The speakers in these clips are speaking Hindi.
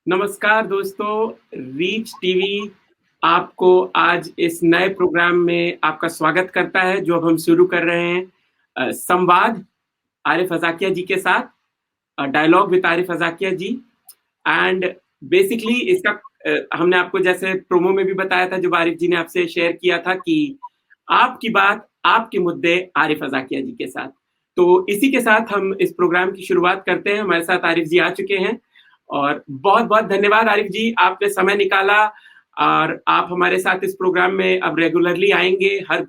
नमस्कार दोस्तों, रीच टीवी आपको आज इस नए प्रोग्राम में आपका स्वागत करता है जो अब हम शुरू कर रहे हैं संवाद आरिफ अज़ाकिया जी के साथ, dialogue with Arif Azakia ji. And basically इसका हमने आपको जैसे प्रोमो में भी बताया था, जब आरिफ जी ने आपसे शेयर किया था कि आपकी बात आपके मुद्दे आरिफ अज़ाकिया जी के साथ। तो इसी के साथ हम इस प्रोग्राम की शुरुआत करते हैं। हमारे साथ आरिफ जी आ चुके हैं और बहुत बहुत धन्यवाद आरिफ जी, आपने समय निकाला और आप हमारे साथ इस प्रोग्राम में अब रेगुलरली आएंगे। हर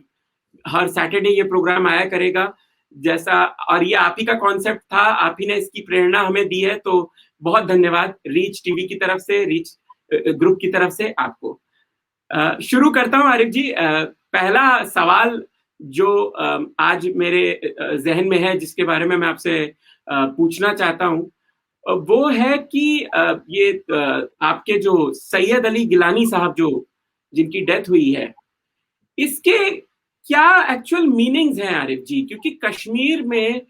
हर सैटरडे ये प्रोग्राम आया करेगा जैसा, और ये आप ही का कॉन्सेप्ट था, आप ही ने इसकी प्रेरणा हमें दी है। तो बहुत धन्यवाद रीच टीवी की तरफ से, रीच ग्रुप की तरफ से आपको। शुरू करता हूं आरिफ जी। पहला सवाल जो आज मेरे जहन में है, जिसके बारे में मैं आपसे पूछना चाहता हूं, वो है कि ये आपके जो सैयद अली गिलानी साहब जो जिनकी डेथ हुई है, इसके क्या एक्चुअल मीनिंग्स हैं आरिफ जी? क्योंकि कश्मीर में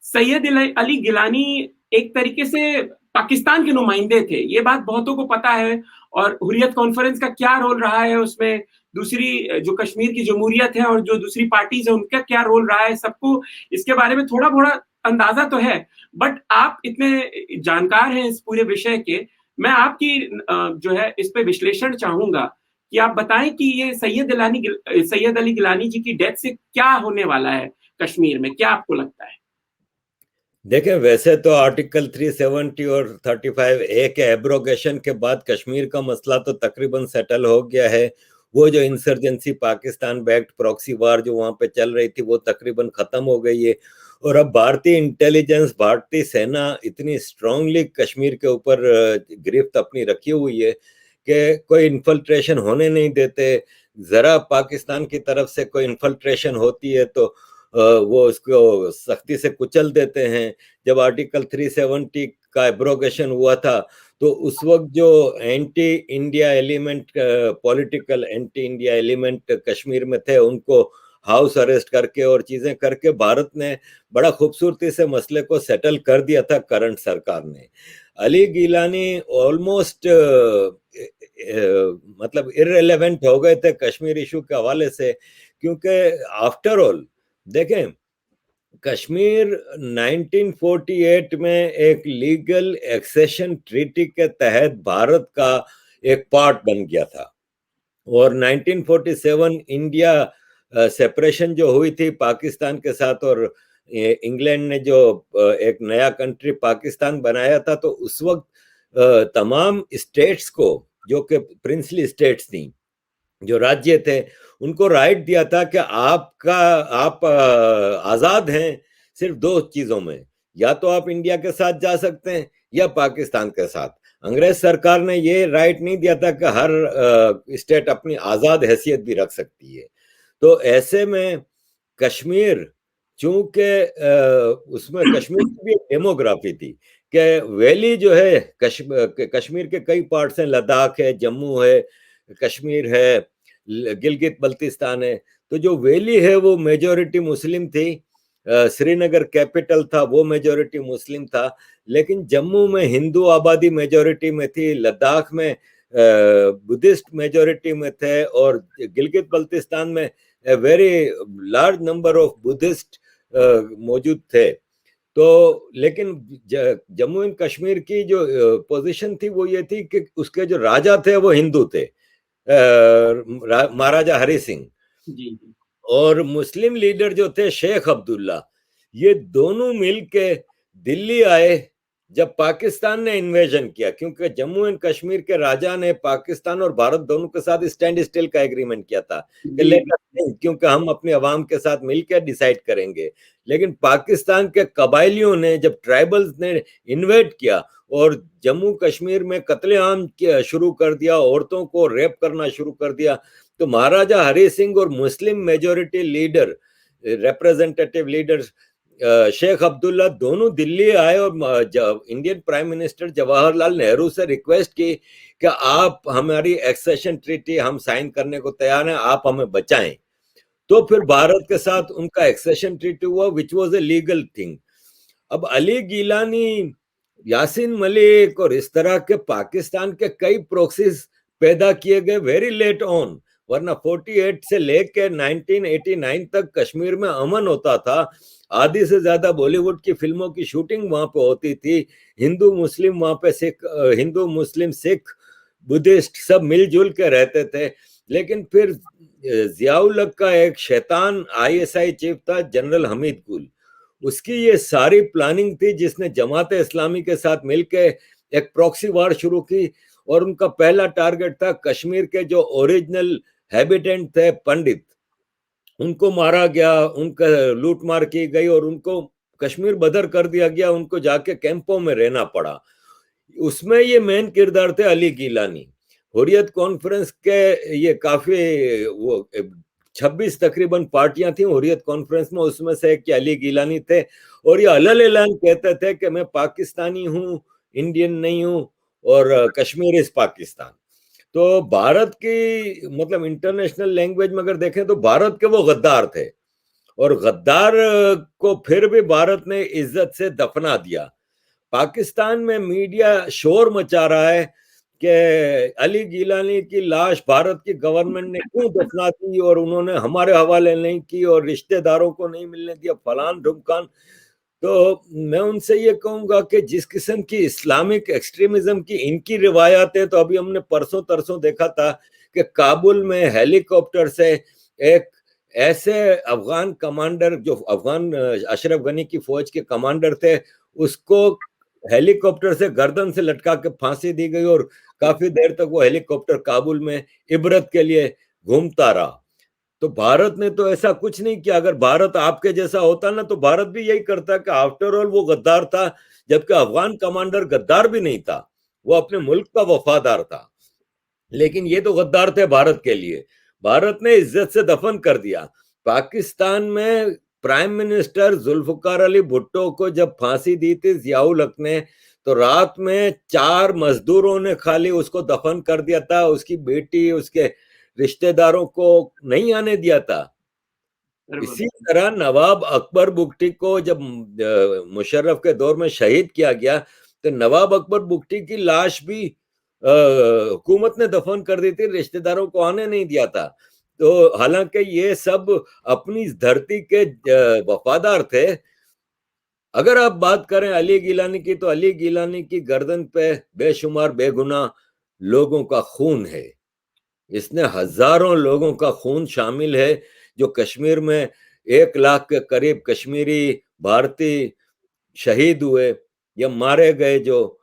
सैयद अली गिलानी एक तरीके से पाकिस्तान के नुमाइंदे थे, ये बात बहुतों को पता है। और हुर्रियत कॉन्फ्रेंस का क्या रोल रहा है उसमें, दूसरी जो कश्मीर की जमहूरियत है और जो दूसरी पार्टीज है उनका क्या रोल रहा है, सबको इसके बारे में थोड़ा थोड़ा अंदाजा तो है। बट आप इतने जानकार हैं इस पूरे विषय के, मैं आपकी जो है इस पे विश्लेषण चाहूंगा कि आप बताएं कि ये सैयद अली गिलानी जी की डेथ से क्या होने वाला है कश्मीर में, क्या आपको लगता है? देखें, वैसे तो आर्टिकल 370 और 35A के एब्रोगेशन के बाद कश्मीर का मसला तो तकरीबन सेटल हो गया है। वो जो इंसर्जेंसी पाकिस्तान बैक्ड प्रॉक्सी वार जो वहां पे चल रही थी वो तकरीबन खत्म हो गई है। और अब भारतीय इंटेलिजेंस, भारतीय सेना इतनी स्ट्रांगली कश्मीर के ऊपर गिरफ्त अपनी रखी हुई है कि कोई इन्फिल्ट्रेशन होने नहीं देते। जरा पाकिस्तान की तरफ से कोई इन्फिल्ट्रेशन होती है तो वो उसको सख्ती से कुचल देते हैं। जब आर्टिकल 370 का एब्रोगेशन हुआ था तो उस वक्त जो anti India element, political anti India element Kashmir में थे, उनको हाउस अरेस्ट करके और चीजें करके भारत ने बड़ा खूबसूरती से मसले को सेटल कर दिया था करंट सरकार ने। अली गिलानी ऑलमोस्ट मतलब इररिलेवेंट हो गए थे कश्मीर इशू के हवाले से, क्योंकि आफ्टर ऑल देखें, कश्मीर 1948 में एक लीगल एक्सेशन ट्रीटी के तहत भारत का एक पार्ट बन गया था। और 1947 इंडिया सेपरेशन जो हुई थी पाकिस्तान के साथ, और इंग्लैंड ने जो एक नया कंट्री पाकिस्तान बनाया था, तो उस वक्त तमाम स्टेट्स को, जो कि प्रिंसली स्टेट्स थी, जो राज्य थे, उनको राइट दिया था कि आप आजाद हैं सिर्फ दो चीजों में, या तो आप इंडिया के साथ जा सकते हैं या पाकिस्तान के साथ। अंग्रेज सरकार ने ये राइट नहीं दिया था कि हर स्टेट अपनी आजाद हैसियत भी रख सकती है। तो ऐसे में कश्मीर, चूंकि उसमें कश्मीर की भी डेमोग्राफी थी कि वैली जो है, कश्मीर के कई पार्ट्स हैं, लद्दाख है, जम्मू है, कश्मीर है, गिलगित बल्तिस्तान है। तो जो वैली है वो मेजोरिटी मुस्लिम थी। श्रीनगर कैपिटल था, वो मेजोरिटी मुस्लिम था। लेकिन जम्मू में हिंदू आबादी मेजोरिटी में थी, लद्दाख में बुद्धिस्ट मेजोरिटी में थे, और गिलगित बल्तिस्तान में very large number of Buddhist मौजूद थे। तो लेकिन जम्मू एंड कश्मीर की जो पोजीशन थी वो ये थी कि उसके जो राजा थे वो हिंदू थे, महाराजा हरि सिंह, जी। और मुस्लिम लीडर जो थे शेख अब्दुल्ला। ये दोनों मिलके दिल्ली आए जब पाकिस्तान ने इन्वेजन किया, क्योंकि जम्मू एंड कश्मीर के राजा ने पाकिस्तान और भारत दोनों के साथ स्टैंड स्टिल का एग्रीमेंट किया था कि लेकर नहीं, क्योंकि हम अपने अवाम के साथ मिलकर डिसाइड करेंगे। लेकिन पाकिस्तान के कबायलियों ने, जब ट्राइबल्स ने इन्वेट किया और जम्मू कश्मीर में कत्लेआम शुरू कर दिया, औरतों को रेप करना शुरू कर दिया, तो महाराजा हरि सिंह और Muslim majority leader, representative leader Sheikh Abdullah दोनों दिल्ली आए और Indian prime minister Jawaharlal Nehru से रिक्वेस्ट की कि आप हमारी एक्सेशन ट्रीटी हम साइन करने को तैयार हैं, आप हमें बचाएं। तो फिर भारत के साथ उनका एक्सेशन ट्रीटी हुआ, which was a legal thing. अब अली गिलानी यासीन मलिक और इस तरह के पाकिस्तान के कई प्रोक्सीज पैदा किए गए वेरी लेट ऑन, वरना 48 से लेके 1989 तक कश्मीर में अमन होता था। आधी से ज्यादा बॉलीवुड की फिल्मों की शूटिंग वहां पे होती थी। हिंदू मुस्लिम वहां पे हिंदू मुस्लिम सिख बुद्धिस्ट सब मिलजुल के रहते थे। लेकिन फिर जियाउल हक का एक शैतान आईएसआई चीफ था जनरल हमीद गुल, उसकी ये सारी प्लानिंग थी जिसने जमात इस्लामी के साथ मिलकर एक प्रॉक्सी वार शुरू की। और उनका पहला टारगेट था कश्मीर के जो ओरिजिनल हैबिटेंट थे पंडित, उनको मारा गया, उनका लूट मार की गई और उनको कश्मीर बदर कर दिया गया, उनको जाके कैंपों में रहना पड़ा। उसमें ये मेन किरदार थे अली गीलानी। हुर्रियत कॉन्फ्रेंस के ये काफी वो 26 तकरीबन पार्टियां थी हुर्रियत कॉन्फ्रेंस में, उसमें से एक अली गीलानी थे। और ये अलल ऐलान कहते थे कि मैं पाकिस्तानी हूँ, इंडियन नहीं हूँ, और कश्मीर इज पाकिस्तान। तो भारत की मतलब इंटरनेशनल लैंग्वेज में अगर देखें तो भारत के वो गद्दार थे, और गद्दार को फिर भी भारत ने इज्जत से दफना दिया। पाकिस्तान में मीडिया शोर मचा रहा है कि अली गिलानी की लाश भारत की गवर्नमेंट ने क्यों दफना दी और उन्होंने हमारे हवाले नहीं की और रिश्तेदारों को नहीं मिलने दिया, फलान ढुमकान। तो मैं उनसे ये कहूंगा कि जिस किस्म की इस्लामिक एक्सट्रीमिज्म की इनकी रिवायातें, तो अभी हमने परसों तरसों देखा था कि काबुल में हेलीकॉप्टर से एक ऐसे अफगान कमांडर जो अफगान अशरफ गनी की फौज के कमांडर थे, उसको हेलीकॉप्टर से गर्दन से लटका के फांसी दी गई और काफी देर तक वो हेलीकॉप्टर काबुल में इबरत के लिए घूमता रहा। तो भारत ने तो ऐसा कुछ नहीं किया। अगर भारत आपके जैसा होता ना तो भारत भी यही करता कि आफ्टर ऑल वो गद्दार था, जबकि अफगान कमांडर गद्दार भी नहीं था, वो अपने मुल्क का वफादार था। लेकिन ये तो गद्दार थे भारत के लिए, भारत ने इज्जत से दफन कर दिया। पाकिस्तान में प्राइम मिनिस्टर जुल्फकार अली भुट्टो को जब फांसी दी थी जियाउल हक ने, तो रात में 4 मजदूरों ने खाली उसको दफन कर दिया था, उसकी बेटी उसके रिश्तेदारों को नहीं आने दिया था। इसी तरह नवाब अकबर बुगटी को जब मुशर्रफ के दौर में शहीद किया गया, तो नवाब अकबर बुगटी की लाश भी हुकूमत ने दफन कर दी थी, रिश्तेदारों को आने नहीं दिया था। तो हालांकि ये सब अपनी धरती के वफादार थे। अगर आप बात करें अली गिलानी की, तो अली गिलानी की गर्दन पे बेशुमार बेगुनाह लोगों का खून है। इसने हजारों लोगों का खून शामिल है जो कश्मीर में 1 लाख के करीब कश्मीरी भारतीय शहीद हुए या मारे गए, जो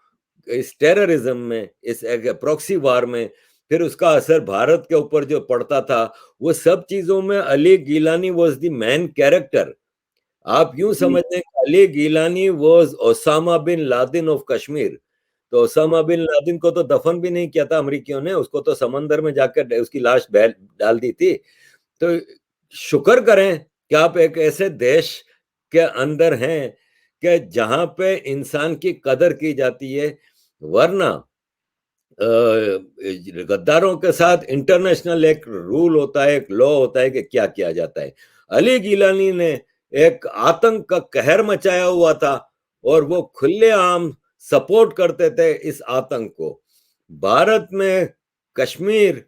इस टेररिज्म में, इस प्रॉक्सी वार में। फिर उसका असर भारत के ऊपर जो पड़ता था, वो सब चीजों में Ali Geelani was the main character. आप यूं समझ लें कि Ali Geelani was Osama bin Laden of Kashmir. तो ओसामा बिन लादेन को तो दफन भी नहीं किया था अमेरिकियों ने, उसको तो समंदर में जाकर उसकी लाश डाल दी थी। तो शुक्र करें कि आप एक ऐसे देश के अंदर हैं कि जहां पे इंसान की कदर की जाती है, वरना गद्दारों के साथ इंटरनेशनल एक रूल होता है, एक लॉ होता है कि क्या किया जाता है। अली गिलानी ने एक आतंक का कहर मचाया हुआ था और वो खुलेआम सपोर्ट करते थे इस आतंक को। भारत में कश्मीर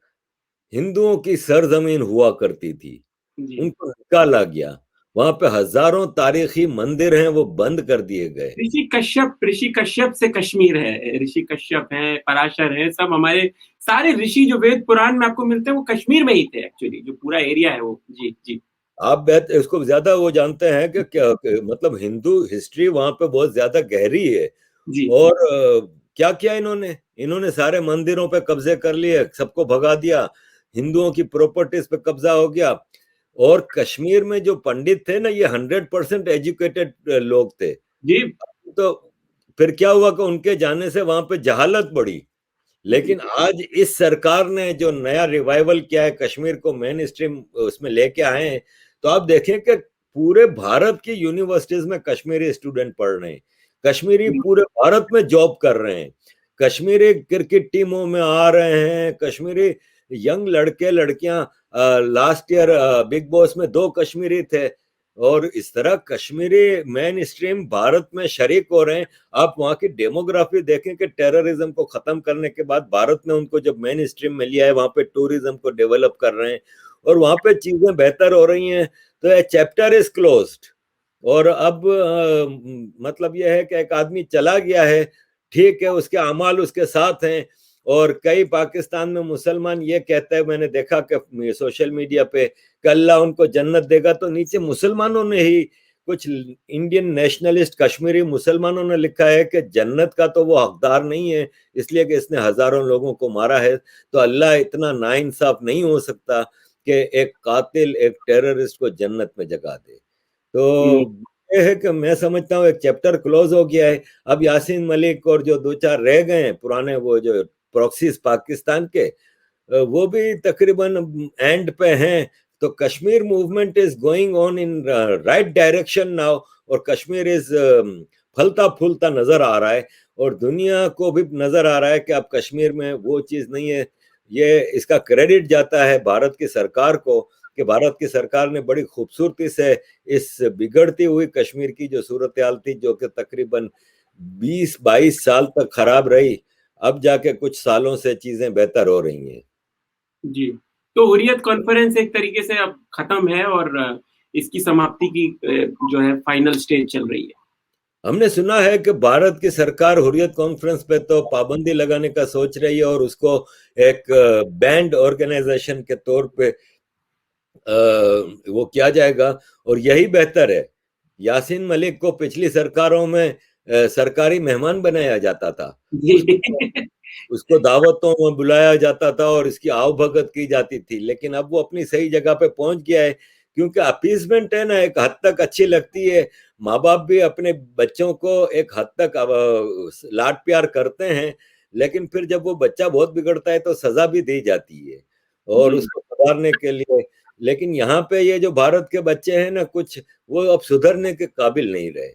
हिंदुओं की सरजमीन हुआ करती थी, उनको निकाला गया। वहां पे हजारों तारीखी मंदिर हैं, वो बंद कर दिए गए। ऋषि कश्यप से कश्मीर है, ऋषि कश्यप है, पराशर है, सब हमारे सारे ऋषि जो वेद पुराण में आपको मिलते हैं वो कश्मीर में ही थे एक्चुअली, जो पूरा एरिया है वो। जी जी। आप इसको ज्यादा वो जानते हैं कि क्या मतलब हिंदू हिस्ट्री वहां पे बहुत ज्यादा गहरी है। जी और क्या किया इन्होंने, इन्होंने सारे मंदिरों पे कब्जे कर लिए, सबको भगा दिया, हिंदुओं की प्रॉपर्टीज पे कब्जा हो गया। और कश्मीर में जो पंडित थे ना, ये 100% एजुकेटेड लोग थे। जी तो फिर क्या हुआ कि उनके जाने से वहां पे जहालत बढ़ी। लेकिन आज इस सरकार ने जो नया रिवाइवल किया है, कश्मीर को मेन स्ट्रीम उसमें लेके आए हैं, तो आप देखें कि पूरे भारत की यूनिवर्सिटीज में कश्मीरी स्टूडेंट पढ़ रहे हैं, कश्मीरी पूरे भारत में जॉब कर रहे हैं, कश्मीरी क्रिकेट टीमों में आ रहे हैं, कश्मीरी यंग लड़के लड़कियां, लास्ट ईयर बिग बॉस में 2 कश्मीरी थे। और इस तरह कश्मीरी मेन स्ट्रीम भारत में शरीक हो रहे हैं। आप वहाँ की डेमोग्राफी देखें कि टेररिज्म को खत्म करने के बाद भारत ने उनको जब मेन स्ट्रीम में लिया है, वहाँ पे टूरिज्म को डेवलप कर रहे हैं और वहाँ पे चीजें बेहतर हो रही हैं, तो ये चैप्टर इज क्लोज्ड। और अब मतलब यह है कि एक आदमी चला गया है, ठीक है, उसके अमाल उसके साथ हैं। और कई पाकिस्तान में मुसलमान ये कहते हैं, मैंने देखा कि सोशल मीडिया पे, कि अल्लाह उनको जन्नत देगा, तो नीचे मुसलमानों ने ही, कुछ इंडियन नेशनलिस्ट कश्मीरी मुसलमानों ने लिखा है कि जन्नत का तो वो हकदार नहीं है, इसलिए कि इसने हजारों लोगों को मारा है। तो अल्लाह इतना नाइंसाफ नहीं हो सकता कि एक कातिल, एक टेररिस्ट को जन्नत में जगा दे। तो ये है कि मैं समझता हूँ एक चैप्टर क्लोज हो गया है। अब यासीन मलिक और जो दो चार रह गए हैं पुराने, वो जो प्रॉक्सीज पाकिस्तान के, वो भी तकरीबन एंड पे हैं। तो Kashmir movement is going on in right direction now, और कश्मीर इज फलता फूलता नजर आ रहा है। और दुनिया को भी नजर आ रहा है कि अब कश्मीर में वो चीज नहीं है। ये इसका क्रेडिट जाता है भारत की सरकार को, कि भारत की सरकार ने बड़ी खूबसूरती से इस बिगड़ती हुई कश्मीर की जो सूरत हाल थी, जो कि तकरीबन 20-22 साल तक खराब रही, अब जाके कुछ सालों से चीजें बेहतर हो रही हैं। जी, तो हुर्रियत कॉन्फ्रेंस एक तरीके से अब खत्म है और इसकी समाप्ति की जो है फाइनल स्टेज चल रही है। हमने सुना है कि भारत की सरकार हुर्रियत कॉन्फ्रेंस पे तो पाबंदी लगाने का सोच रही है, और उसको एक बैंड ऑर्गेनाइजेशन के तौर पे वो किया जाएगा। और यही बेहतर है। यासीन मलिक को पिछली सरकारों में सरकारी मेहमान बनाया जाता था, जी। उसको उसको दावतों में बुलाया जाता था और इसकी आवभगत की जाती थी। लेकिन अब वो अपनी सही जगह पे पहुंच गया है, क्योंकि अपीसमेंट है ना, एक हद तक अच्छी लगती है। माँ बाप भी अपने बच्चों को एक हद तक लाड प्यार करते हैं, लेकिन फिर जब वो बच्चा बहुत बिगड़ता है तो सजा भी दी जाती है और जी। उसको सुधारने के लिए। लेकिन यहाँ पे ये जो भारत के बच्चे हैं ना, कुछ वो अब सुधरने के काबिल नहीं रहे।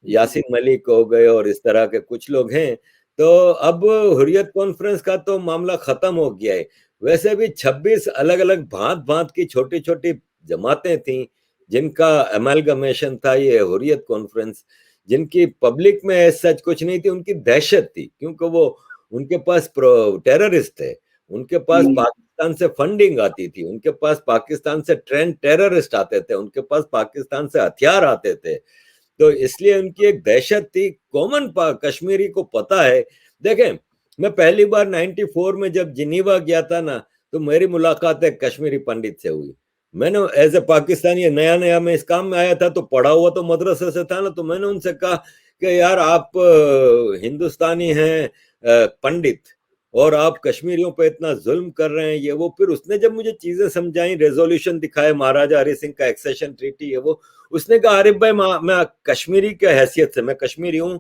यासीन मलिक हो गए और इस तरह के कुछ लोग हैं। तो अब हुर्रियत कॉन्फ्रेंस का तो मामला खत्म हो गया है। वैसे भी 26 अलग अलग भांत भांत की छोटी छोटी जमातें थी, जिनका अमेलगमेशन था ये हुर्रियत कॉन्फ्रेंस, जिनकी पब्लिक में सच कुछ नहीं थी, उनकी दहशत थी, क्योंकि वो उनके पास टेररिस्ट थे, उनके पास पाकिस्तान से फंडिंग आती थी, उनके पास पाकिस्तान से ट्रेंड टेररिस्ट आते थे, उनके पास पाकिस्तान से हथियार आते थे। तो इसलिए उनकी एक दहशत थी। कॉमन कश्मीरी को पता है। देखें, मैं पहली बार 94 में जब जिनीवा गया था ना, तो मेरी मुलाकात एक कश्मीरी पंडित से हुई। मैंने एज ए पाकिस्तानी, नया नया मैं इस काम में आया था, तो पढ़ा हुआ तो मदरसे से था ना, तो मैंने उनसे कहा कि यार आप हिंदुस्तानी हैं, पंडित, और आप कश्मीरियों पे इतना जुल्म कर रहे हैं, ये वो। फिर उसने जब मुझे चीजें समझाई, रेजोल्यूशन दिखाए, महाराजा हरि सिंह का एक्सेशन ट्रीटी है वो, उसने कहा आरिफ भाई, मैं कश्मीरी के हैसियत से, मैं कश्मीरी हूं,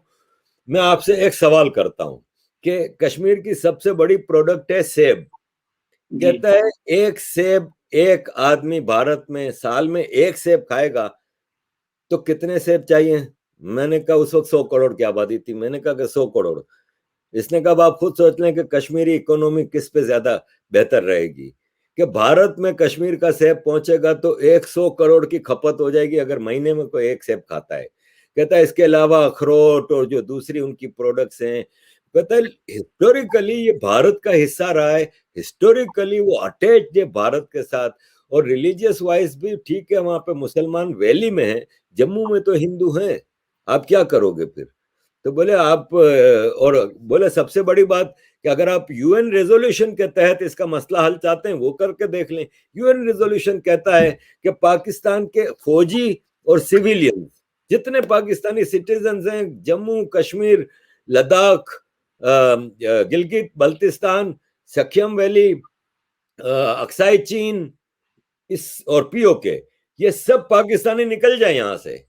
मैं आपसे एक सवाल करता हूं कि कश्मीर की सबसे बड़ी प्रोडक्ट है सेब। कहता है एक सेब, एक आदमी भारत में साल में एक सेब खाएगा तो कितने सेब चाहिए? मैंने कहा, उस वक्त 100 करोड़ की आबादी थी, मैंने कहा कि 100 करोड़। इसने कहा आप खुद सोच लें कि कश्मीरी इकोनॉमी किस पे ज्यादा बेहतर रहेगी, कि भारत में कश्मीर का सेब पहुंचेगा तो 100 करोड़ की खपत हो जाएगी अगर महीने में कोई एक सेब खाता है। कहता है इसके अलावा अखरोट और जो दूसरी उनकी प्रोडक्ट्स हैं, कहता है हिस्टोरिकली ये भारत का हिस्सा रहा है, हिस्टोरिकली वो अटैच्ड है भारत के साथ। और रिलीजियस वाइज भी ठीक है, वहां पे मुसलमान वैली में है, जम्मू में तो हिंदू हैं, आप क्या करोगे फिर? तो बोले आप और बोले सबसे बड़ी बात कि अगर आप यूएन रेजोल्यूशन के तहत इसका मसला हल चाहते हैं वो करके देख लें। यूएन रेजोल्यूशन कहता है कि पाकिस्तान के फौजी और सिविलियन जितने पाकिस्तानी सिटीजन हैं, जम्मू कश्मीर, लद्दाख, गिलगित बल्तिस्तान, सखियम वैली, अक्साई चीन, इस और पीओके, ये सब पाकिस्तानी निकल जाए यहां से,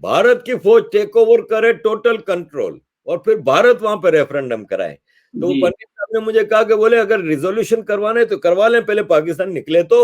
भारत की फौज टेक ओवर करे, टोटल कंट्रोल, और फिर भारत वहां पर रेफरेंडम कराए। तो वो पंडित साहब ने मुझे कहा कि बोले अगर रिजोल्यूशन करवाना है तो करवा लें, पहले पाकिस्तान निकले तो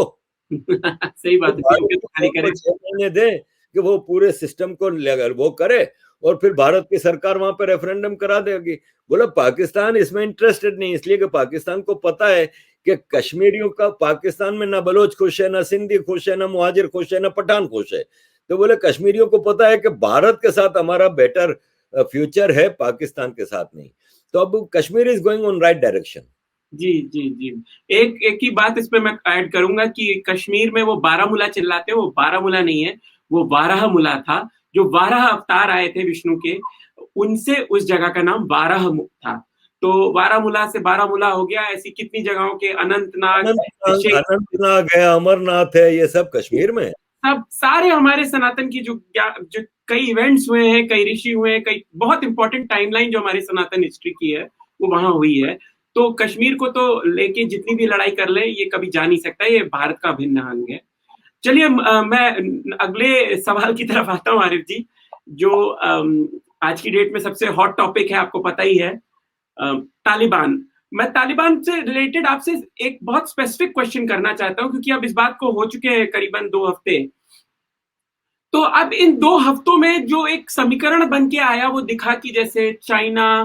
सही तो बात है, भारत पीओके की तो खाली फौज को करें। 6 महीने दें कि वो पूरे सिस्टम को वो करे, और फिर भारत की सरकार वहां पर रेफरेंडम करा देगी। बोला पाकिस्तान इसमें इंटरेस्टेड नहीं, इसलिए कि पाकिस्तान को पता है कि कश्मीरियों का पाकिस्तान में ना बलोच खुश है, ना सिंधी खुश है, ना मुहाजिर खुश है, ना पठान खुश है। तो बोले कश्मीरियों को पता है कि भारत के साथ हमारा बेटर फ्यूचर है, पाकिस्तान के साथ नहीं। तो अब Kashmir is going on right direction. जी जी जी। एक एक ही बात इसमें मैं ऐड करूंगा कि कश्मीर में वो बारामूला चिल्लाते हैं, वो बारामूला नहीं है, वो वाराहमूला था। जो वाराह अवतार आए थे विष्णु के, उनसे उस जगह का नाम वाराह था। तो वारामूला से बारामूला हो गया। ऐसी कितनी जगहों के, अनंतनाग, अनंतनाग है, अमरनाथ है, ये सब कश्मीर में है। सब सारे हमारे सनातन की जो कई इवेंट्स हुए हैं, कई ऋषि हुए हैं, कई बहुत इंपॉर्टेंट टाइमलाइन जो हमारी सनातन हिस्ट्री की है वो वहां हुई है। तो कश्मीर को तो लेके जितनी भी लड़ाई कर ले, ये कभी जा नहीं सकता, ये भारत का अभिन्न अंग है। चलिए मैं अगले सवाल की तरफ आता हूँ आरिफ जी। जो आज की डेट में सबसे हॉट टॉपिक है, आपको पता ही है, तालिबान। मैं तालिबान से रिलेटेड आपसे एक बहुत स्पेसिफिक क्वेश्चन करना चाहता हूं, क्योंकि अब इस बात को हो चुके हैं करीबन 2 हफ्ते। तो अब इन 2 हफ्तों में जो एक समीकरण बन के आया, वो दिखा कि जैसे चाइना,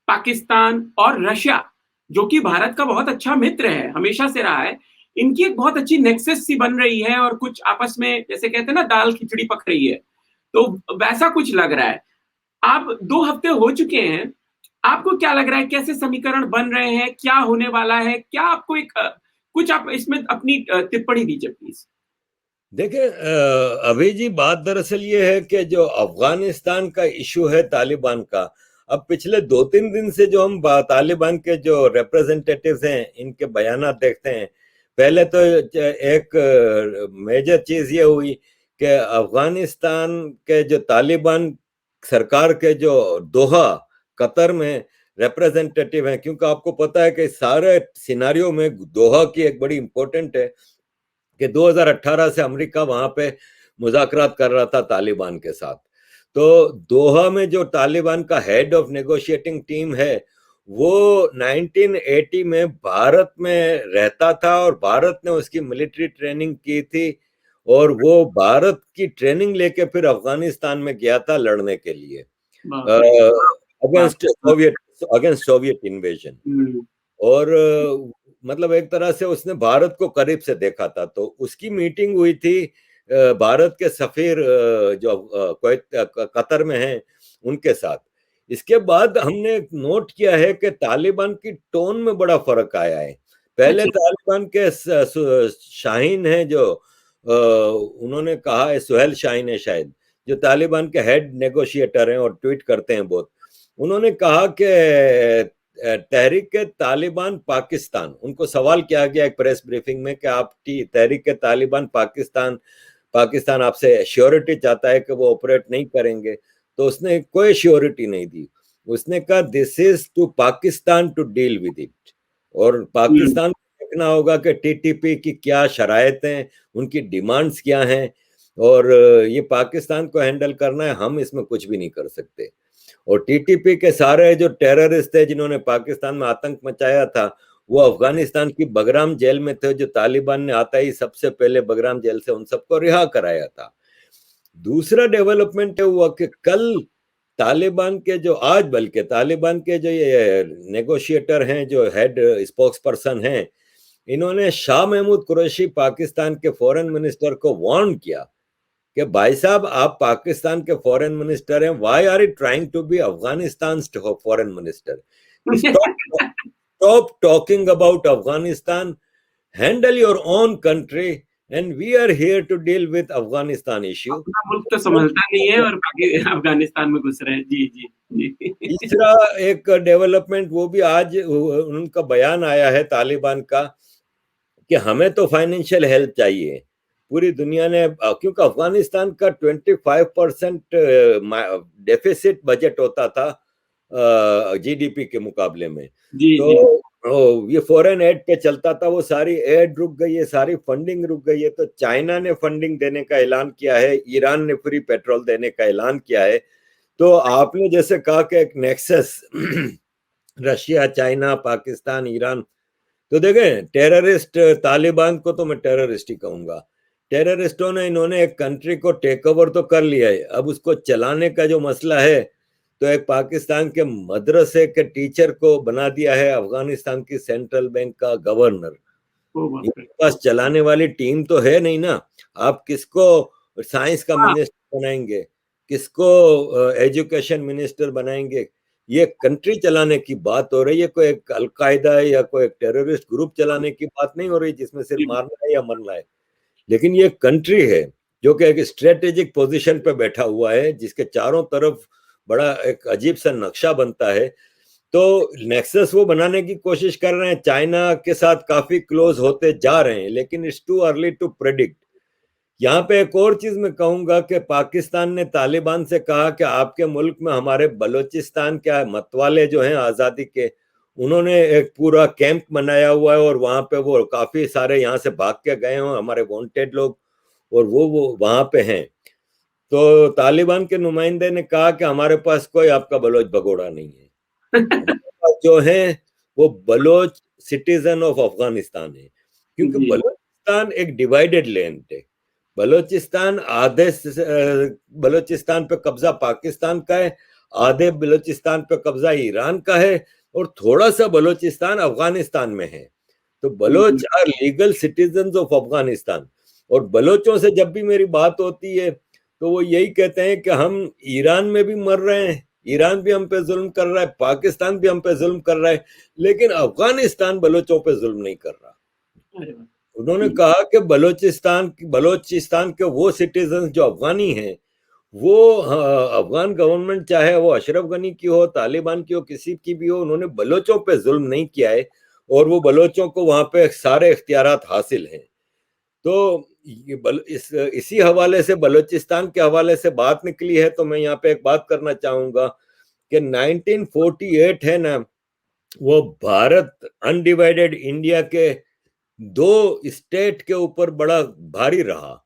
पाकिस्तान और रशिया, जो कि भारत का बहुत अच्छा मित्र है, हमेशा से रहा है, इनकी एक बहुत अच्छी नेक्सस सी बन रही है, और कुछ आपस में जैसे कहते हैं ना, दाल खिचड़ी पक रही है। तो वैसा कुछ लग रहा है। आप 2 हफ्ते हो चुके हैं, आपको क्या लग रहा है, कैसे समीकरण बन रहे हैं, क्या होने वाला है? क्या आपको एक कुछ आप इसमें अपनी टिप्पणी दीजिए प्लीज। देखिए अभी जी बात दरअसल ये है कि जो अफगानिस्तान का इशू है तालिबान का, अब पिछले 2-3 दिन से जो हम तालिबान के जो रिप्रेजेंटेटिव्स हैं इनके बयानात देखते हैं, पहले तो एक मेजर चीज ये हुई कि अफगानिस्तान के जो तालिबान सरकार के जो दोहा कतर में रिप्रेजेंटेटिव हैं, क्योंकि आपको पता है कि सारे सिनारियों में दोहा की एक बड़ी इंपॉर्टेंट है कि 2018 से अमेरिका वहां पे मुज़ाकरात कर रहा था तालिबान के साथ। तो दोहा में जो तालिबान का हेड ऑफ नेगोशिएटिंग टीम है, वो 1980 में भारत में रहता था और भारत ने उसकी मिलिट्री ट्रेनिंग की थी, और वो भारत की ट्रेनिंग लेके फिर अफगानिस्तान में गया था लड़ने के लिए अगेंस्ट सोवियत इन्वेजन। और मतलब एक तरह से उसने भारत को करीब से देखा था। तो उसकी मीटिंग हुई थी भारत के सफीर जो कतर में हैं उनके साथ। इसके बाद हमने नोट किया है कि तालिबान की टोन में बड़ा फर्क आया है। पहले तालिबान के शाहीन है जो उन्होंने कहा है, सुहेल शाहीन है शायद, जो तालिबान के हेड नेगोशिएटर हैं और ट्वीट करते हैं बहुत, उन्होंने कहा कि तहरीक तालिबान पाकिस्तान, उनको सवाल किया गया एक प्रेस ब्रीफिंग में कि आप तहरीक तालिबान पाकिस्तान आपसे श्योरिटी चाहता है कि वो ऑपरेट नहीं करेंगे, तो उसने कोई श्योरिटी नहीं दी। उसने कहा this is to Pakistan to deal with it, और पाकिस्तान को देखना होगा कि टीटीपी की क्या शरायतें, उनकी डिमांड्स क्या हैं, और ये पाकिस्तान को हैंडल करना है, हम इसमें कुछ भी नहीं कर सकते। और टीटीपी के सारे जो टेररिस्ट थे जिन्होंने पाकिस्तान में आतंक मचाया था, वो अफगानिस्तान की बगराम जेल में थे, जो तालिबान ने आता ही सबसे पहले बगराम जेल से उन सबको रिहा कराया था। दूसरा डेवलपमेंट हुआ कि कल तालिबान के जो आज बल्कि तालिबान के जो ये नेगोशिएटर हैं, जो हेड स्पोक्स पर्सन हैं, इन्होंने शाह महमूद कुरैशी पाकिस्तान के फॉरेन मिनिस्टर को वार्न किया कि भाई साहब आप पाकिस्तान के फॉरेन मिनिस्टर हैं, why are you trying to be Afghanistan foreign minister, stop talking about Afghanistan, handle your own country, and we are here to deal with Afghanistan issue. अपना मुल्क तो संभलता नहीं है और अफगानिस्तान में घुस रहे हैं। जी जी। तीसरा एक डेवलपमेंट वो भी आज उनका बयान आया है तालिबान का कि हमें तो फाइनेंशियल हेल्प चाहिए। पूरी दुनिया ने, क्योंकि अफगानिस्तान का 25% डेफिसिट बजट होता था जीडीपी के मुकाबले में, तो ये फॉरेन एड पे चलता था, वो सारी एड रुक गई है, सारी फंडिंग रुक गई है। तो चाइना ने फंडिंग देने का ऐलान किया है, ईरान ने फ्री पेट्रोल देने का ऐलान किया है। तो आपने जैसे कहा कि एक nexus Russia, China, Pakistan, Iran, तो देखें टेररिस्ट, तालिबान को तो मैं टेररिस्ट ही कहूंगा। टेररिस्टों ने, इन्होंने एक कंट्री को टेक ओवर तो कर लिया है, अब उसको चलाने का जो मसला है, तो एक पाकिस्तान के मदरसे के टीचर को बना दिया है अफगानिस्तान की सेंट्रल बैंक का गवर्नर। इनके पास चलाने वाली टीम तो है नहीं ना, आप किसको और साइंस का हाँ। मिनिस्टर बनाएंगे, किसको एजुकेशन मिनिस्टर बनाएंगे। ये कंट्री चलाने की बात हो रही है, कोई एक अलकायदा या कोई एक टेररिस्ट ग्रुप चलाने की बात नहीं हो रही जिसमें सिर्फ मारना है या मरना है। लेकिन ये कंट्री है जो कि एक स्ट्रेटेजिक पोजीशन पे बैठा हुआ है, जिसके चारों तरफ बड़ा एक अजीब सा नक्शा बनता है। तो नेक्सस वो बनाने की कोशिश कर रहे हैं, चाइना के साथ काफी क्लोज होते जा रहे हैं, लेकिन it's too early to predict. यहाँ पे एक और चीज मैं कहूंगा कि पाकिस्तान ने तालिबान से कहा कि आपके मुल्क में हमारे बलूचिस्तान के मतवाले जो हैं आजादी के, उन्होंने एक पूरा कैंप बनाया हुआ है और वहां पे वो काफी सारे यहाँ से भाग के गए हैं हमारे वांटेड लोग, और वो वहां पे हैं। तो तालिबान के नुमाइंदे ने कहा कि हमारे पास कोई आपका बलोच भगोड़ा नहीं है, हमारे पास जो है वो बलोच सिटीजन ऑफ अफगानिस्तान है। क्योंकि बलोचिस्तान एक डिवाइडेड लैंड है। बलोचिस्तान बलोचिस्तान पे कब्जा पाकिस्तान का है, आधे बलोचिस्तान पे कब्जा ईरान का है, और थोड़ा सा बलोचिस्तान अफगानिस्तान में है। तो Baloch are legal citizen of Afghanistan. और बलोचों से जब भी मेरी बात होती है तो वो यही कहते हैं कि हम ईरान में भी मर रहे हैं, ईरान भी हम पे जुल्म कर रहा है, पाकिस्तान भी हम पे जुल्म कर रहा है, लेकिन अफगानिस्तान बलोचों पे जुल्म नहीं कर रहा। उन्होंने कहा कि बलोचिस्तान के वो सिटीजन जो अफगानी हैं, वो अफगान गवर्नमेंट चाहे वो अशरफ गनी की हो, तालिबान की हो, किसी की भी हो, उन्होंने बलोचों पे जुल्म नहीं किया है और वो बलोचों को वहां पे सारे इख्तियारात हासिल हैं। तो इसी हवाले से, बलोचिस्तान के हवाले से बात निकली है, तो मैं यहाँ पे एक बात करना चाहूंगा कि 1948 है ना, वो भारत अनडिवाइडेड इंडिया के दो स्टेट के ऊपर बड़ा भारी रहा।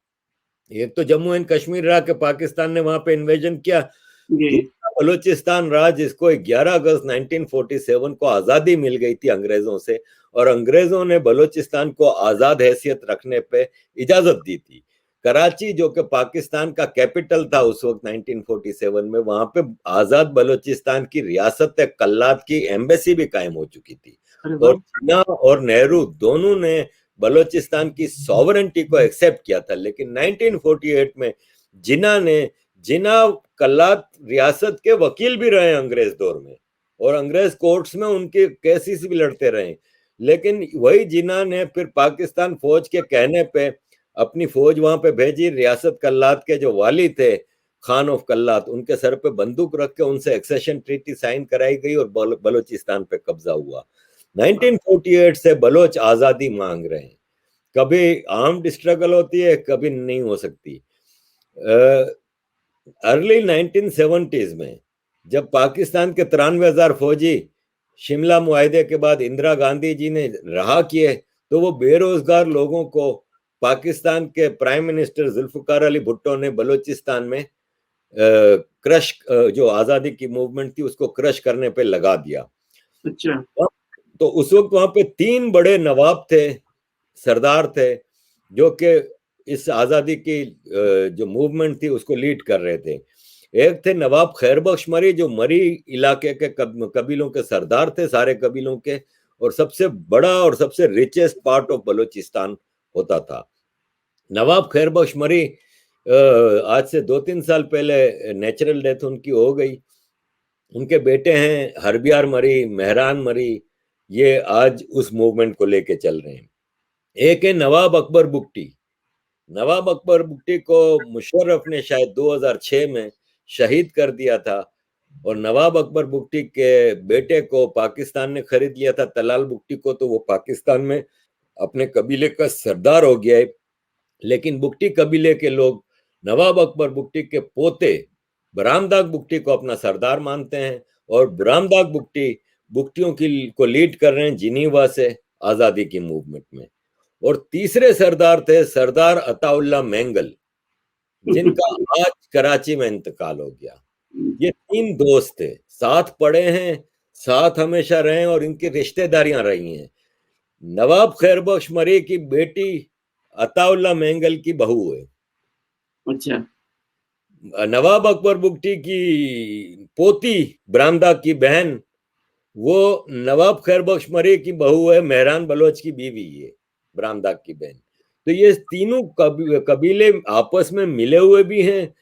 एक तो जम्मू एंड कश्मीर रहा कि पाकिस्तान ने वहां पे इन्वेजन किया, दूसरा बलूचिस्तान रहा जिसको 11 अगस्त 1947 को आजादी मिल गई थी अंग्रेजों से, और अंग्रेजों ने बलूचिस्तान को आजाद हैसियत रखने पे इजाजत दी थी। कराची जो कि पाकिस्तान का कैपिटल था उस वक्त 1947 में, वहां पे आजाद बलूचिस्तान की रियासत कल्लात की एम्बेसी भी कायम हो चुकी थी, और जिन्ना और नेहरू दोनों ने बलूचिस्तान की सॉवरेंटी को एक्सेप्ट किया था। लेकिन 1948 में जिन्ना कल्लात रियासत के वकील भी रहे अंग्रेज दौर में, और अंग्रेज कोर्ट्स में उनके केसेस भी लड़ते रहे। लेकिन वही जिन्ना ने फिर पाकिस्तान फौज के कहने पे अपनी फौज वहां पे भेजी, रियासत कल्लात के जो वाली थे खान ऑफ कल्लात, उनके सर पे बंदूक रख के उनसे एक्सेशन ट्रीटी साइन कराई गई और बलूचिस्तान पे कब्जा हुआ। 1948 से बलोच आजादी मांग रहे हैं। कभी आर्म्ड स्ट्रगल होती है, कभी नहीं हो सकती। अर्ली 1970s में जब पाकिस्तान के 93,000 फौजी शिमला मुआहदे के बाद इंदिरा गांधी जी ने रहा किए, तो वो बेरोजगार लोगों को पाकिस्तान के प्राइम मिनिस्टर जुल्फिकार अली भुट्टो ने बलूचिस्तान में क्रश, जो आजादी की मूवमेंट थी उसको क्रश करने पे लगा दिया। अच्छा। तो उस वक्त वहां पे 3 बड़े नवाब थे, सरदार थे, जो कि इस आजादी की जो मूवमेंट थी उसको लीड कर रहे थे। एक थे नवाब खैरबख्श मरी, जो मरी इलाके के कबीलों के सरदार थे, सारे कबीलों के, और सबसे बड़ा और सबसे रिचेस्ट पार्ट ऑफ बलूचिस्तान होता था। नवाब खैरबख्श मरी आज से 2-3 साल पहले नेचुरल डेथ उनकी हो गई। उनके बेटे हैं हरबियार मरी, मेहरान मरी, ये आज उस मूवमेंट को लेके चल रहे हैं। एक है नवाब अकबर बुगटी। नवाब अकबर बुगटी को मुशर्रफ ने शायद 2006 में शहीद कर दिया था, और नवाब अकबर बुगटी के बेटे को पाकिस्तान ने खरीद लिया था, तलाल बुगटी को, तो वो पाकिस्तान में अपने कबीले का सरदार हो गया है। लेकिन बुगटी कबीले के लोग नवाब अकबर बुगटी के पोते बरामदाग बुगटी को अपना सरदार मानते हैं, और बरामदाग बुगटी बुगटियों को लीड कर रहे हैं जिनीवा से आजादी की मूवमेंट में। और तीसरे सरदार थे सरदार अताउल्ला मेंगल, जिनका आज कराची में इंतकाल हो गया। ये 3 दोस्त थे, साथ पढ़े हैं, साथ हमेशा रहे, और इनकी रिश्तेदारियां रही हैं। नवाब खैरबख्श मरी की बेटी अताउल्ला मेंगल की बहू है। अच्छा। नवाब अकबर बुगटी की पोती बरामदा की बहन, वो नवाब खैरबख्श मरी की बहू है, मेहरान बलोच की बीवी है, बरामदा की बहन। तो ये तीनों कबीले आपस में मिले हुए भी हैं।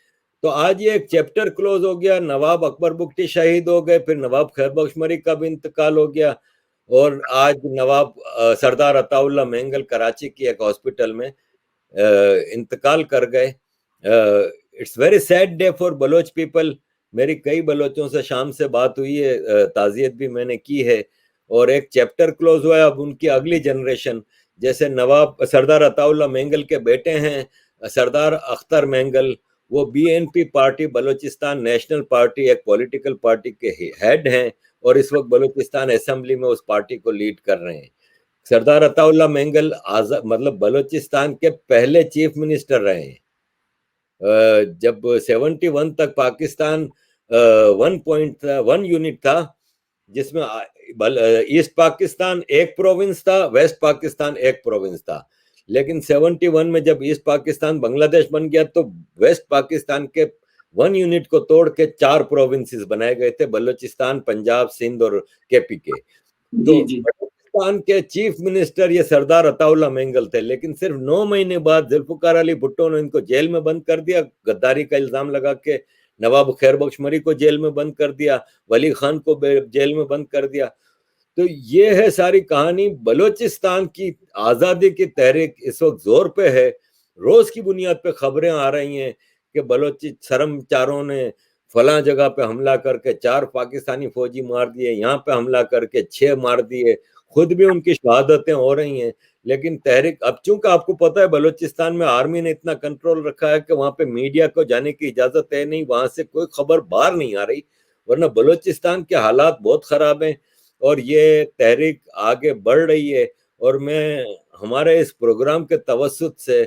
तो आज ये एक चैप्टर क्लोज हो गया, नवाब अकबर बुगटी शहीद हो गए, फिर नवाब खैर बख्श मरी का भी इंतकाल हो गया, और आज नवाब सरदार अताउल्ला मेंगल कराची की एक हॉस्पिटल में इंतकाल कर गए। It's very sad day for Baloch people. मेरी कई बलोचों से शाम से बात हुई है, ताजियत भी मैंने की है, और एक चैप्टर क्लोज हुआ है। अब उनकी अगली जनरेशन, जैसे नवाब सरदार अताउल्ला मेंगल के बेटे हैं सरदार अख्तर मेंगल, वो BNP party Balochistan national party एक पॉलिटिकल पार्टी के हेड हैं, और इस वक्त बलूचिस्तान असेंबली में उस पार्टी को लीड कर रहे हैं। सरदार अताउल्ला मेंगल आजाद मतलब बलूचिस्तान के पहले चीफ मिनिस्टर रहे हैं। जब 71 तक पाकिस्तान 1.1 यूनिट था, जिसमें ईस्ट पाकिस्तान एक प्रोविंस था, वेस्ट पाकिस्तान एक प्रोविंस था। लेकिन 71 में जब ईस्ट पाकिस्तान बांग्लादेश बन गया तो वेस्ट पाकिस्तान के 1 यूनिट को तोड़ के 4 प्रोविंसेस बनाए गए थे, बलूचिस्तान, पंजाब, सिंध और केपी के। तो बलूचिस्तान के चीफ मिनिस्टर ये सरदार अताउल्ला मेंगल थे, लेकिन सिर्फ 9 महीने बाद जुल्फकार अली भुट्टो ने इनको जेल में बंद कर दिया, गद्दारी का इल्जाम लगा के। नवाब खैर बख्श मरी को जेल में बंद कर दिया, वली खान को जेल में बंद कर दिया। तो ये है सारी कहानी। बलूचिस्तान की आजादी की तहरीक इस वक्त जोर पे है। रोज की बुनियाद पे खबरें आ रही हैं कि बलोची शर्मचारों ने फला जगह पे हमला करके 4 पाकिस्तानी फौजी मार दिए, यहाँ पे हमला करके 6 मार दिए, खुद भी उनकी शहादतें हो रही हैं। लेकिन तहरीक, अब चूंकि आपको पता है बलूचिस्तान में आर्मी ने इतना कंट्रोल रखा है कि वहां पे मीडिया को जाने की इजाजत है नहीं, वहां से कोई खबर बाहर नहीं आ रही, वरना बलूचिस्तान के हालात बहुत खराब हैं। और ये तहरीक आगे बढ़ रही है, और मैं हमारे इस प्रोग्राम के तवस्सुत से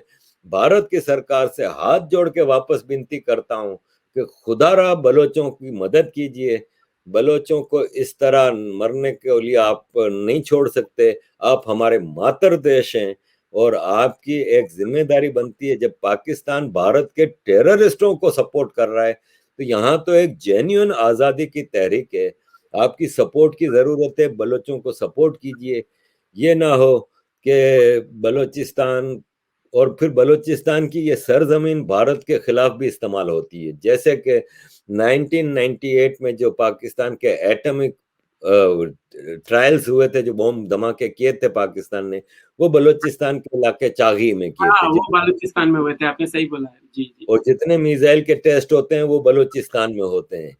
भारत की सरकार से हाथ जोड़ के वापस विनती करता हूं कि खुदारा बलोचों की मदद कीजिए। बलोचों को इस तरह मरने के लिए आप नहीं छोड़ सकते। आप हमारे मातर देश हैं, और आपकी एक जिम्मेदारी बनती है। जब पाकिस्तान भारत के टेररिस्टों को सपोर्ट कर रहा है, तो यहाँ तो एक जेन्युइन आज़ादी की तहरीक है, आपकी सपोर्ट की ज़रूरत है। बलोचों को सपोर्ट कीजिए। ये ना हो कि बलोचिस्तान, और फिर बलोचिस्तान की ये सरजमीन भारत के खिलाफ भी इस्तेमाल होती है। जैसे कि 1998 में जो पाकिस्तान के एटॉमिक ट्रायल्स हुए थे, जो बम धमाके किए थे पाकिस्तान ने, वो बलोचिस्तान के इलाके चागी में किए थे। वो बलूचिस्तान में हुए थे, आपने सही बोला है। जी जी। और जितने मिसाइल के टेस्ट होते हैं वो बलूचिस्तान में होते हैं।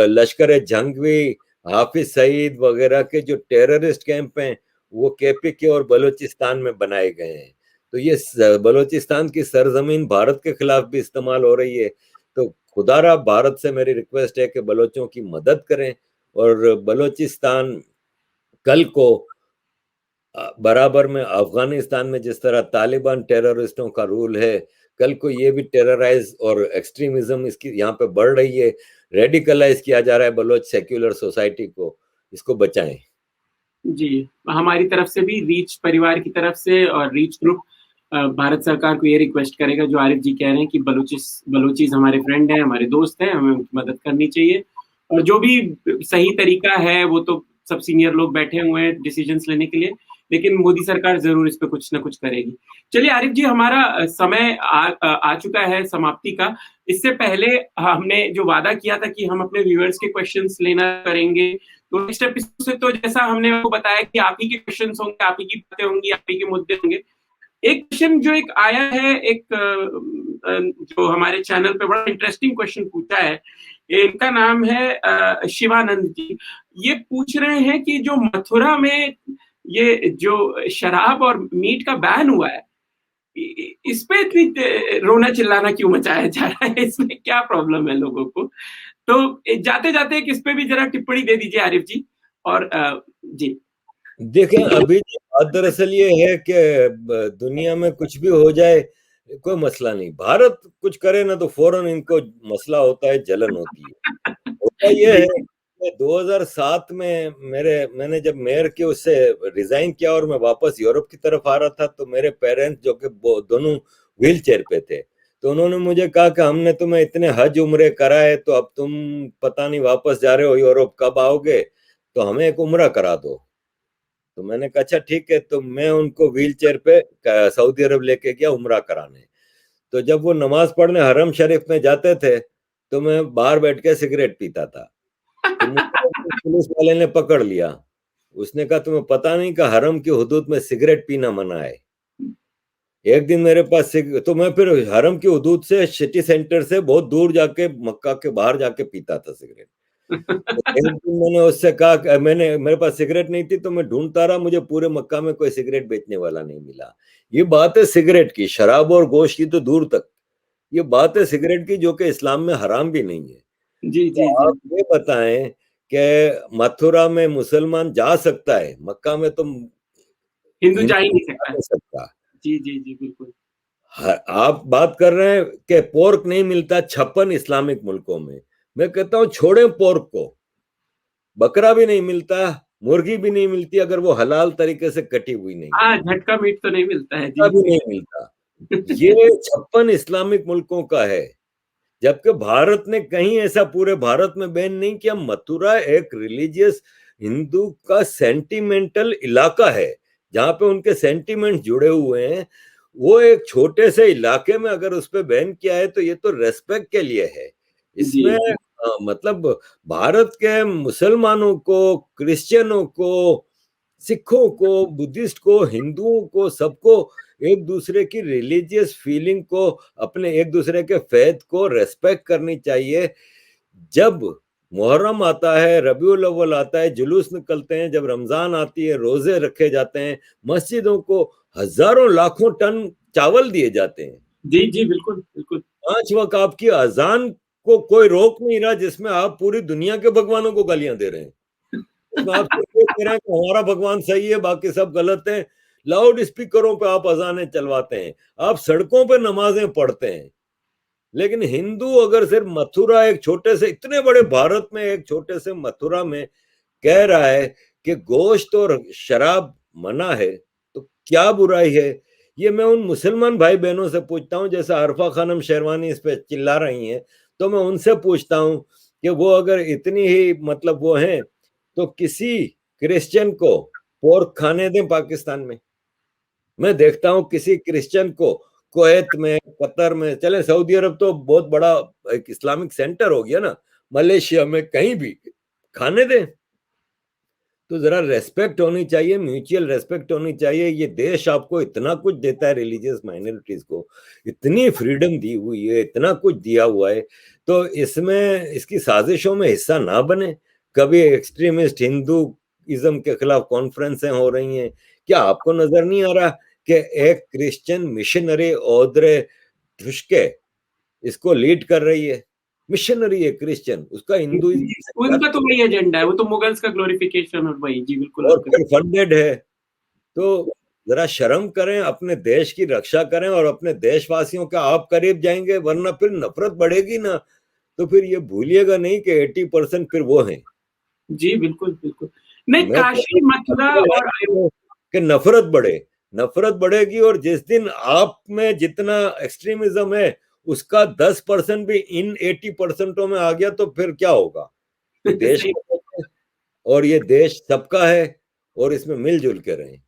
लश्कर जंगवी, हाफिज सईद वगैरह के जो टेररिस्ट कैंप हैं वो केपी के और बलूचिस्तान में बनाए गए हैं। तो ये बलूचिस्तान की सरजमीन भारत के खिलाफ भी इस्तेमाल हो रही है। तो खुदारा भारत से मेरी रिक्वेस्ट है कि बलोचों की मदद करें, और बलूचिस्तान कल को बराबर में अफगानिस्तान में जिस तरह तालिबान टेररिस्टों का रूल है, कल को ये भी टेरराइज और एक्सट्रीमिज्म इसकी यहाँ पे बढ़ रही है, रेडिकलाइज किया जा रहा है बलोच सेक्युलर सोसाइटी को, इसको बचाएं। जी, हमारी तरफ से भी, रीच परिवार की तरफ से और रीच ग्रुप भारत सरकार को ये रिक्वेस्ट करेगा जो आरिफ जी कह रहे हैं कि बलोचीज हमारे फ्रेंड हैं, हमारे दोस्त हैं, हमें उनकी मदद करनी चाहिए। और जो भी सही तरीका है वो तो सब सीनियर लोग बैठे हुए हैं डिसीजंस लेने के लिए, लेकिन मोदी सरकार जरूर इस पे कुछ ना कुछ करेगी। चलिए आरिफ जी, हमारा समय आ चुका है समाप्ति का। इससे पहले हमने जो वादा किया था कि हम अपने व्यूअर्स के क्वेश्चंस लेना करेंगे, तो नेक्स्ट एपिसोड से तो जैसा हमने आपको बताया कि आप ही के क्वेश्चंस होंगे, आप ही की बातें होंगी, आप ही के मुद्दे होंगे। एक क्वेश्चन जो एक आया है, एक जो हमारे चैनल पे बड़ा इंटरेस्टिंग क्वेश्चन पूछा है, इनका नाम है शिवानंद जी। ये पूछ रहे हैं कि जो मथुरा में ये जो शराब और मीट का बैन हुआ है, इस पे इतनी रोना चिल्लाना क्यों मचाया जा रहा है, इसमें क्या प्रॉब्लम है लोगों को? तो जाते जाते इस पे भी जरा टिप्पणी दे दीजिए आरिफ जी। और जी देखिए, अभी बात दरअसल ये है कि दुनिया में कुछ भी हो जाए कोई मसला नहीं, भारत कुछ करे ना तो फौरन इनको मसला होता है, जलन होती है। होता ये है कि 2007 में मैंने जब मेयर के उससे रिजाइन किया और मैं वापस यूरोप की तरफ आ रहा था, तो मेरे पेरेंट्स जो कि दोनों व्हील चेयर पे थे, तो उन्होंने मुझे कहा कि हमने तुम्हें इतने हज उम्रे कराए, तो अब तुम पता नहीं वापस जा रहे हो यूरोप, कब आओगे, तो हमें एक उम्रा करा दो। तो मैंने कहा अच्छा ठीक है, तो मैं उनको व्हील चेयर पे सऊदी अरब लेके गया उम्रा कराने। तो जब वो नमाज पढ़ने हरम शरीफ में जाते थे तो मैं बाहर बैठ के सिगरेट पीता था। तो मुझे पुलिस वाले ने पकड़ लिया। उसने कहा तुम्हें पता नहीं कि हरम की हुदूद में सिगरेट पीना मना है। एक दिन मेरे पास तो मैं फिर हरम की हुदूद से सिटी सेंटर से बहुत दूर जाके मक्का के बाहर जाके पीता था सिगरेट। तो एक दिन मैंने उससे कहा कि मेरे पास सिगरेट नहीं थी, तो मैं ढूंढता रहा, मुझे पूरे मक्का में कोई सिगरेट बेचने वाला नहीं मिला। ये बात है सिगरेट की, शराब और गोश्त की तो दूर तक, ये बात है सिगरेट की जो कि इस्लाम में हराम भी नहीं है। जी तो जी जी। आप ये बताएं कि मथुरा में मुसलमान जा सकता है, मक्का में तो हिंदू जा ही हिंदू नहीं जा सकता। नहीं सकता। जी जी जी बिल्कुल। आप बात कर रहे हैं कि पोर्क नहीं मिलता 56 इस्लामिक मुल्कों में। मैं कहता हूं छोड़ें पोर्क को, बकरा भी नहीं मिलता, मुर्गी भी नहीं मिलती अगर वो हलाल तरीके से कटी हुई नहीं है, हाँ, झटका मीट तो नहीं मिलता है कुत्ता जी। भी नहीं मिलता। ये 56 इस्लामिक मुल्कों का है, जबकि भारत ने कहीं ऐसा पूरे भारत में बैन नहीं किया। मथुरा एक रिलीजियस हिंदू का सेंटिमेंटल इलाका है, जहां पे उनके सेंटिमेंट जुड़े हुए हैं। वो एक छोटे से इलाके में अगर उस पर बैन किया है तो ये तो रेस्पेक्ट के लिए है। जी इसमें मतलब भारत के मुसलमानों को, क्रिश्चियनों को, सिखों को, बुद्धिस्ट को, हिंदुओं को, सबको एक दूसरे की रिलीजियस फीलिंग को, अपने एक दूसरे के फेथ को रेस्पेक्ट करनी चाहिए। जब मुहर्रम आता है, रबीउल अव्वल आता है, जुलूस निकलते हैं, जब रमजान आती है, रोजे रखे जाते हैं, मस्जिदों को हजारों लाखों टन चावल दिए जाते हैं। जी जी बिल्कुल बिल्कुल। 5 वक्त आपकी अजान को कोई रोक नहीं रहा, जिसमें आप पूरी दुनिया के भगवानों को गालियां दे रहे हैं। इसमें आप सिर्फ ये कह रहे हैं कि हमारा भगवान सही है, बाकी सब गलत है। लाउड स्पीकरों पे आप अजानें चलवाते हैं, आप सड़कों पे नमाजें पढ़ते हैं। लेकिन हिंदू अगर सिर्फ मथुरा, एक छोटे से, इतने बड़े भारत में एक छोटे से मथुरा में कह रहा है कि गोश्त और शराब मना है, तो क्या बुराई है? ये मैं उन मुसलमान भाई बहनों से पूछता हूँ, जैसे अरफा खानम शेरवानी इस पे चिल्ला रही हैं, तो मैं उनसे पूछता हूँ कि वो अगर इतनी ही मतलब वो हैं, तो किसी क्रिश्चियन को पोर्क खाने दें पाकिस्तान में। मैं देखता हूँ किसी क्रिश्चियन को कुवैत में, कतर में, चले सऊदी अरब तो बहुत बड़ा एक इस्लामिक सेंटर हो गया ना, मलेशिया में, कहीं भी खाने दें। तो जरा रेस्पेक्ट होनी चाहिए, म्यूचुअल रेस्पेक्ट होनी चाहिए। ये देश आपको इतना कुछ देता है, रिलीजियस माइनॉरिटीज को इतनी फ्रीडम दी हुई है, इतना कुछ दिया हुआ है, तो इसमें इसकी साजिशों में हिस्सा ना बने। कभी एक्सट्रीमिस्ट हिंदूइज्म के खिलाफ कॉन्फ्रेंसें हो रही हैं, क्या आपको नजर नहीं आ रहा कि एक क्रिश्चियन मिशनरी औद्रे ठुशके इसको लीड कर रही है? मिशनरी है क्रिश्चियन, उसका हिंदुइज्म से क्या उनका तो ताल्लुक? वही एजेंडा है, वो तो मुगल्स का ग्लोरिफिकेशन और वही। जी बिल्कुल और आपका। फिर फंडेड है। तो जरा शर्म करें, अपने देश की रक्षा करें और अपने देशवासियों के आप करीब जाएंगे, वरना फिर नफरत बढ़ेगी ना। तो फिर ये भूलिएगा नहीं कि 80% फिर वो हैं। जी बिल्कुल बिल्कुल। नहीं, मैं काशी मथुरा और कि नफरत बढ़े, नफरत बढ़ेगी, और जिस दिन आप में जितना एक्सट्रीमिज्म है उसका 10% भी इन 80%ओं में आ गया, तो फिर क्या होगा? ये देश सही। का है, और ये देश सबका है, और इसमें मिलजुल के रहें।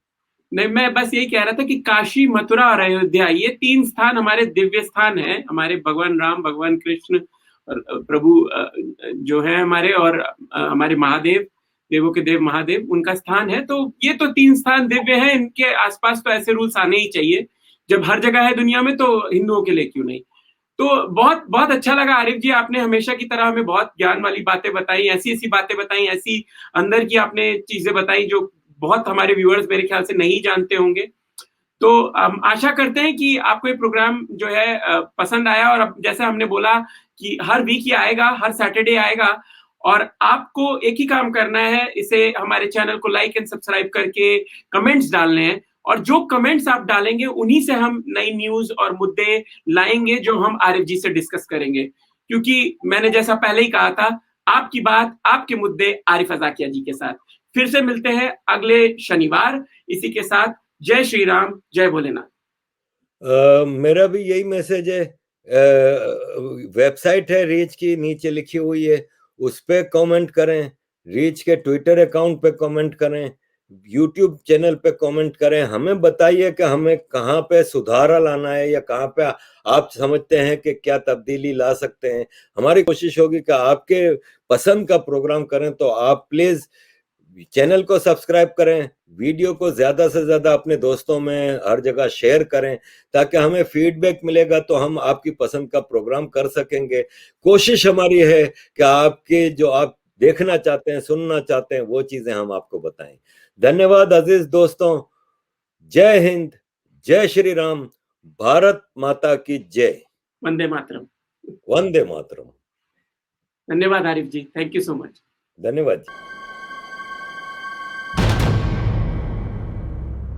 नहीं, मैं बस यही कह रहा था कि काशी मथुरा और अयोध्या, ये तीन स्थान हमारे दिव्य स्थान हैं, हमारे भगवान राम, भगवान कृष्ण और प्रभु जो है हमारे, और हमारे महादेव, देवों के देव महादेव, उनका स्थान है। तो ये तो तीन स्थान दिव्य हैं, इनके आसपास तो ऐसे रूल्स आने ही चाहिए। जब हर जगह है दुनिया में, तो हिंदुओं के लिए क्यों नहीं? तो बहुत बहुत अच्छा लगा आरिफ जी, आपने हमेशा की तरह हमें बहुत ज्ञान वाली बातें बताई, ऐसी ऐसी बातें बताई, ऐसी अंदर की आपने चीजें बताई जो बहुत हमारे व्यूअर्स मेरे ख्याल से नहीं जानते होंगे। तो हम आशा करते हैं कि आपको ये प्रोग्राम जो है पसंद आया। और अब जैसे हमने बोला कि हर वीक ही आएगा, हर सैटरडे आएगा, और आपको एक ही काम करना है, इसे हमारे चैनल को लाइक एंड सब्सक्राइब करके कमेंट्स डालने हैं। और जो कमेंट्स आप डालेंगे उन्हीं से हम नई न्यूज और मुद्दे लाएंगे जो हम आरिफ जी से डिस्कस करेंगे, क्योंकि मैंने जैसा पहले ही कहा था, आपकी बात, आपके मुद्दे, आरिफ अजाकिया जी के साथ। फिर से मिलते हैं अगले शनिवार इसी के साथ। जय श्री राम, जय भोलेनाथ। मेरा भी यही मैसेज है। वेबसाइट है रीच की, नीचे लिखी हुई है, उस पे कमेंट करें। रीच के ट्विटर अकाउंट पे कमेंट करें। YouTube चैनल पे कमेंट करें, हमें बताइए कि हमें कहाँ पे सुधार लाना है या कहाँ पे आप समझते हैं कि क्या तब्दीली ला सकते हैं। हमारी कोशिश होगी कि आपके पसंद का प्रोग्राम करें, तो आप प्लीज चैनल को सब्सक्राइब करें, वीडियो को ज्यादा से ज्यादा अपने दोस्तों में हर जगह शेयर करें, ताकि हमें फीडबैक मिलेगा तो हम आपकी पसंद का प्रोग्राम कर सकेंगे। कोशिश हमारी है कि आपके जो आप देखना चाहते हैं, सुनना चाहते हैं, वो चीजें हम आपको बताएं। धन्यवाद अजीज दोस्तों। जय हिंद, जय श्री राम, भारत माता की जय। वंदे मातरम। वंदे मातरम। धन्यवाद आरिफ जी, थैंक यू सो मच। धन्यवाद जी।